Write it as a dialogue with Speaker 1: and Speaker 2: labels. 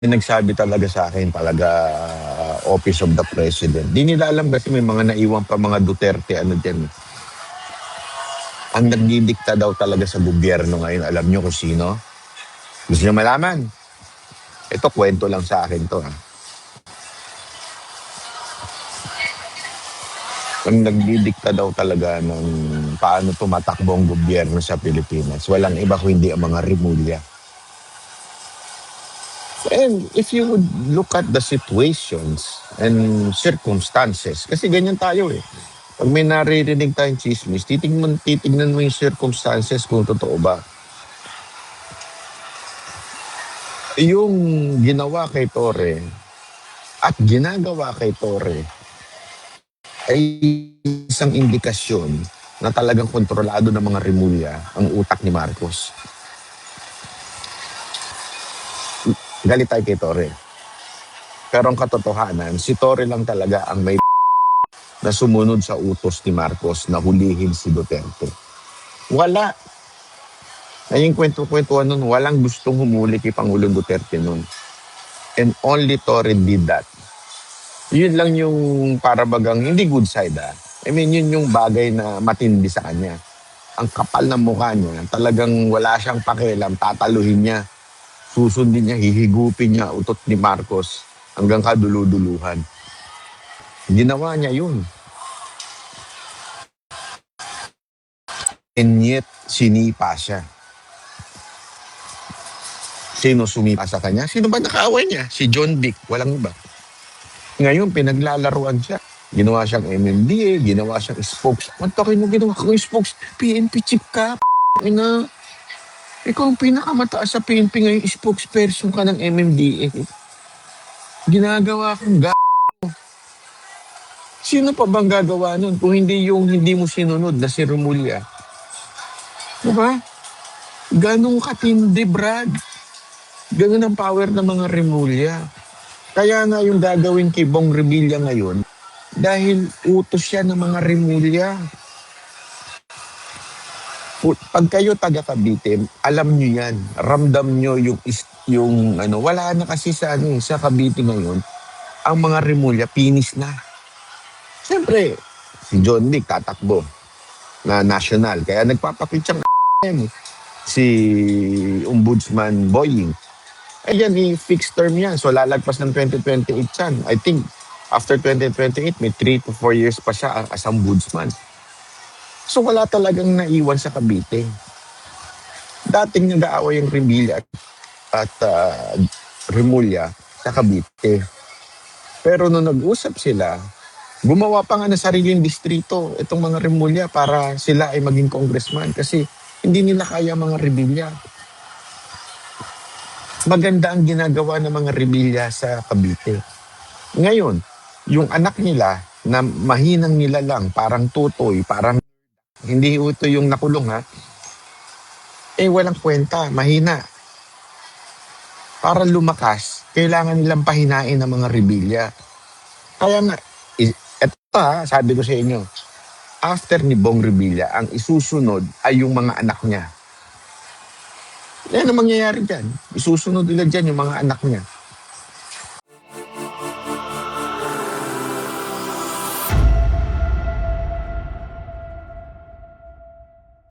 Speaker 1: May nagsabi talaga sa akin, talaga Office of the President. Di nila alam kasi may mga naiwan pa mga Duterte ano dyan. Ang nagdidikta daw talaga sa gobyerno ngayon, alam nyo kung sino? Gusto nyo malaman? Ito, kwento lang sa akin to. Ha? Ang nagdidikta daw talaga ng paano tumatakbo ang gobyerno sa Pilipinas, walang iba kundi ang mga Rimulya. And if you would look at the situations and circumstances, kasi ganyan tayo eh. Pag may naririnig tayong chismis, titignan mo yung circumstances kung totoo ba. Yung ginawa kay Torre at ginagawa kay Torre ay isang indikasyon na talagang kontrolado ng mga Rimulya ang utak ni Marcos. Galit tayo kay Torre. Pero ang katotohanan, si Torre lang talaga ang may na sumunod sa utos ni Marcos na hulihin si Duterte. Wala. Na yung kwento-kwentuhan nun, walang gustong humuli kay Pangulong Duterte nun. And only Torre did that. Yun lang yung para bagang, hindi good side I mean, yun yung bagay na matindi sa kanya. Ang kapal ng mukha niya, talagang wala siyang pakialam, tataluhin niya, susundin niya, hihigupin niya, utot ni Marcos hanggang kaduluduluhan. Ginawa niya yun. And yet, sinipa siya. Sino sumipa sa kanya? Sino ba nakaaway niya? Si John Vic, walang iba. Ngayon, pinaglalaruan siya. Ginawa siyang MMDA, ginawa siyang spokes. Mantakin mo, ginawa kong spokes. PNP chief ka, ina. Ikaw ang pinakamataas sa PNP ngayon, spokesperson ka ng MMDA. Ginagawa kong Sino pa bang gagawa nun kung hindi yung hindi mo sinunod na si Rimulya? Diba? Ganong katindi, Brad. Ganon ang power ng mga Rimulya. Kaya nga yung gagawin kay Bong Revilla ngayon, dahil utos siya ng mga Rimulya. Pag kayo taga Cavite, alam nyo yan. Ramdam nyo yung wala na kasi sa Cavite ngayon, ang mga Rimulya, pinis na. Siyempre, si John Vic tatakbo na national. Kaya nagpapakitsang yan. Si Ombudsman Boying. Ayan, fixed term yan. So lalagpas ng 2028 yan. I think after 2028, may 3 to 4 years pa siya as ombudsman. So wala talagang naiwan sa Cavite. Dating nag-aaway yung Revilla at Rimulya sa Cavite. Pero nung nag-usap sila, gumawa pa nga ng sariling distrito itong mga Rimulya para sila ay maging congressman kasi hindi nila kaya mga Revilla. Maganda ang ginagawa ng mga Revilla sa Cavite. Ngayon, yung anak nila na mahinang nila lang, parang tutoy, parang hindi ito yung nakulong walang kwenta, mahina. Para lumakas, kailangan nilang pahinain ng mga Revilla. Kaya nga, eto sabi ko sa inyo, after ni Bong Revilla, ang isusunod ay yung mga anak niya. Yan ang mangyayari dyan. Isusunod nila dyan yung mga anak niya.